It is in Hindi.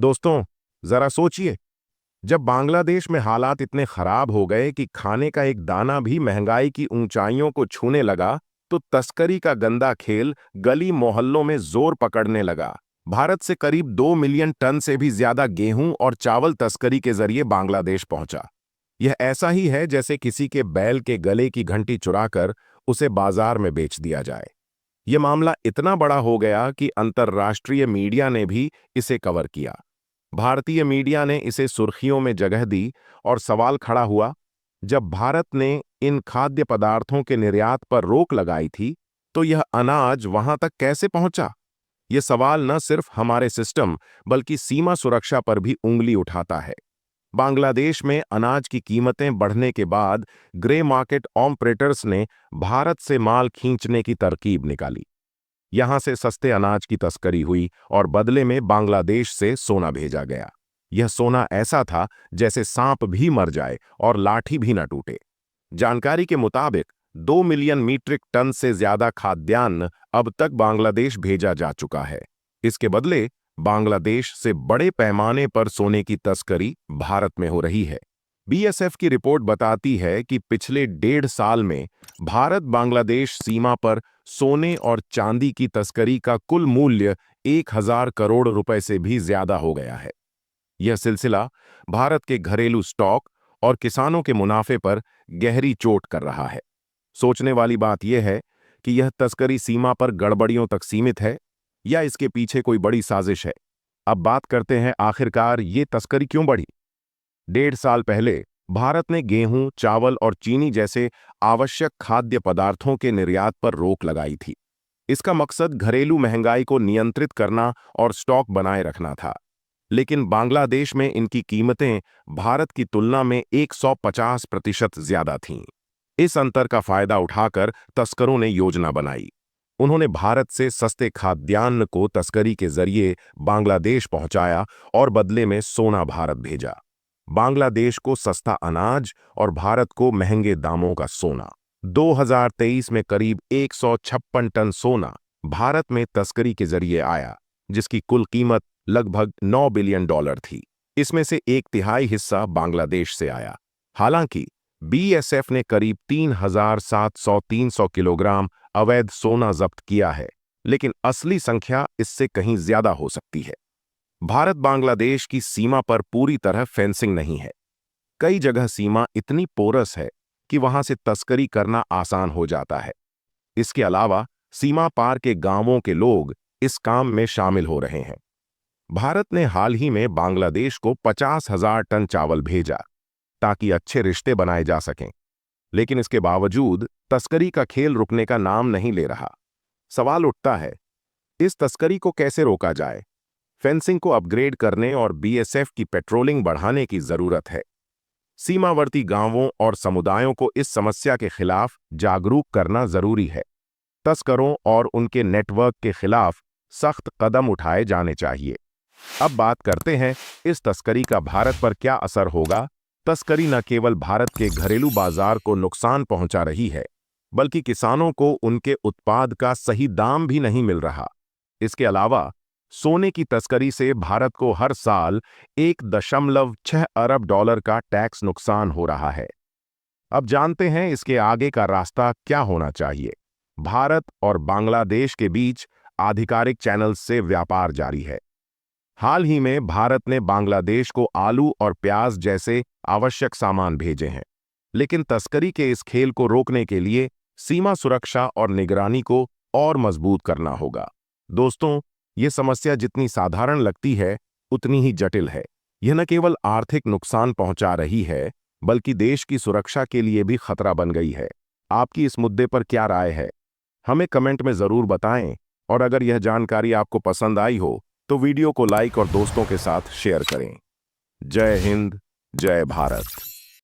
दोस्तों, जरा सोचिए, जब बांग्लादेश में हालात इतने खराब हो गए कि खाने का एक दाना भी महंगाई की ऊंचाइयों को छूने लगा, तो तस्करी का गंदा खेल गली मोहल्लों में जोर पकड़ने लगा। भारत से करीब 2 मिलियन टन से भी ज्यादा गेहूं और चावल तस्करी के जरिए बांग्लादेश पहुंचा। यह ऐसा ही है जैसे किसी के बैल के गले की घंटी चुराकर उसे बाजार में बेच दिया जाए। यह मामला इतना बड़ा हो गया कि अंतर्राष्ट्रीय मीडिया ने भी इसे कवर किया। भारतीय मीडिया ने इसे सुर्खियों में जगह दी और सवाल खड़ा हुआ, जब भारत ने इन खाद्य पदार्थों के निर्यात पर रोक लगाई थी, तो यह अनाज वहां तक कैसे पहुंचा? यह सवाल न सिर्फ हमारे सिस्टम बल्कि सीमा सुरक्षा पर भी उंगली उठाता है। बांग्लादेश में अनाज की कीमतें बढ़ने के बाद ग्रे मार्केट ऑपरेटर्स ने भारत से माल खींचने की तरकीब निकाली। यहां से सस्ते अनाज की तस्करी हुई और बदले में बांग्लादेश से सोना भेजा गया। यह सोना ऐसा था जैसे सांप भी मर जाए और लाठी भी न टूटे। जानकारी के मुताबिक 2 मिलियन मीट्रिक टन से ज्यादा खाद्यान्न अब तक बांग्लादेश भेजा जा चुका है। इसके बदले बांग्लादेश से बड़े पैमाने पर सोने की तस्करी भारत में हो रही है। बीएसएफ की रिपोर्ट बताती है कि पिछले 1.5 साल में भारत बांग्लादेश सीमा पर सोने और चांदी की तस्करी का कुल मूल्य 1,000 करोड़ रुपए से भी ज्यादा हो गया है। यह सिलसिला भारत के घरेलू स्टॉक और किसानों के मुनाफे पर गहरी चोट कर रहा है। सोचने वाली बात यह है कि यह तस्करी सीमा पर गड़बड़ियों तक सीमित है या इसके पीछे कोई बड़ी साजिश है। अब बात करते हैं, आखिरकार ये तस्करी क्यों बढ़ी? 1.5 साल पहले भारत ने गेहूं, चावल और चीनी जैसे आवश्यक खाद्य पदार्थों के निर्यात पर रोक लगाई थी। इसका मकसद घरेलू महंगाई को नियंत्रित करना और स्टॉक बनाए रखना था। लेकिन बांग्लादेश में इनकी कीमतें भारत की तुलना में 150% ज्यादा थीं। इस अंतर का फायदा उठाकर तस्करों ने योजना बनाई। उन्होंने भारत से सस्ते खाद्यान्न को तस्करी के जरिए बांग्लादेश पहुंचाया और बदले में सोना भारत भेजा। बांग्लादेश को सस्ता अनाज और भारत को महंगे दामों का सोना। 2023 में करीब 156 टन सोना भारत में तस्करी के जरिए आया, जिसकी कुल कीमत लगभग $9 बिलियन थी। इसमें से 1/3 हिस्सा बांग्लादेश से आया। हालांकि बीएसएफ ने करीब 3,700-300 किलोग्राम अवैध सोना जब्त किया है, लेकिन असली संख्या इससे कहीं ज्यादा हो सकती है। भारत बांग्लादेश की सीमा पर पूरी तरह फेंसिंग नहीं है। कई जगह सीमा इतनी पोरस है कि वहां से तस्करी करना आसान हो जाता है। इसके अलावा सीमा पार के गांवों के लोग इस काम में शामिल हो रहे हैं। भारत ने हाल ही में बांग्लादेश को 50,000 टन चावल भेजा ताकि अच्छे रिश्ते बनाए जा सकें, लेकिन इसके बावजूद तस्करी का खेल रुकने का नाम नहीं ले रहा। सवाल उठता है, इस तस्करी को कैसे रोका जाए? फेंसिंग को अपग्रेड करने और बीएसएफ की पेट्रोलिंग बढ़ाने की जरूरत है। सीमावर्ती गांवों और समुदायों को इस समस्या के खिलाफ जागरूक करना जरूरी है। तस्करों और उनके नेटवर्क के खिलाफ सख्त कदम उठाए जाने चाहिए। अब बात करते हैं, इस तस्करी का भारत पर क्या असर होगा? तस्करी न केवल भारत के घरेलू बाजार को नुकसान पहुंचा रही है, बल्कि किसानों को उनके उत्पाद का सही दाम भी नहीं मिल रहा। इसके अलावा सोने की तस्करी से भारत को हर साल 1.6 अरब डॉलर का टैक्स नुकसान हो रहा है। अब जानते हैं इसके आगे का रास्ता क्या होना चाहिए। भारत और बांग्लादेश के बीच आधिकारिक चैनल से व्यापार जारी है। हाल ही में भारत ने बांग्लादेश को आलू और प्याज जैसे आवश्यक सामान भेजे हैं, लेकिन तस्करी के इस खेल को रोकने के लिए सीमा सुरक्षा और निगरानी को और मजबूत करना होगा। दोस्तों, ये समस्या जितनी साधारण लगती है, उतनी ही जटिल है। यह न केवल आर्थिक नुकसान पहुंचा रही है, बल्कि देश की सुरक्षा के लिए भी खतरा बन गई है। आपकी इस मुद्दे पर क्या राय है? हमें कमेंट में जरूर बताएं, और अगर यह जानकारी आपको पसंद आई हो तो वीडियो को लाइक और दोस्तों के साथ शेयर करें। जय हिंद, जय भारत।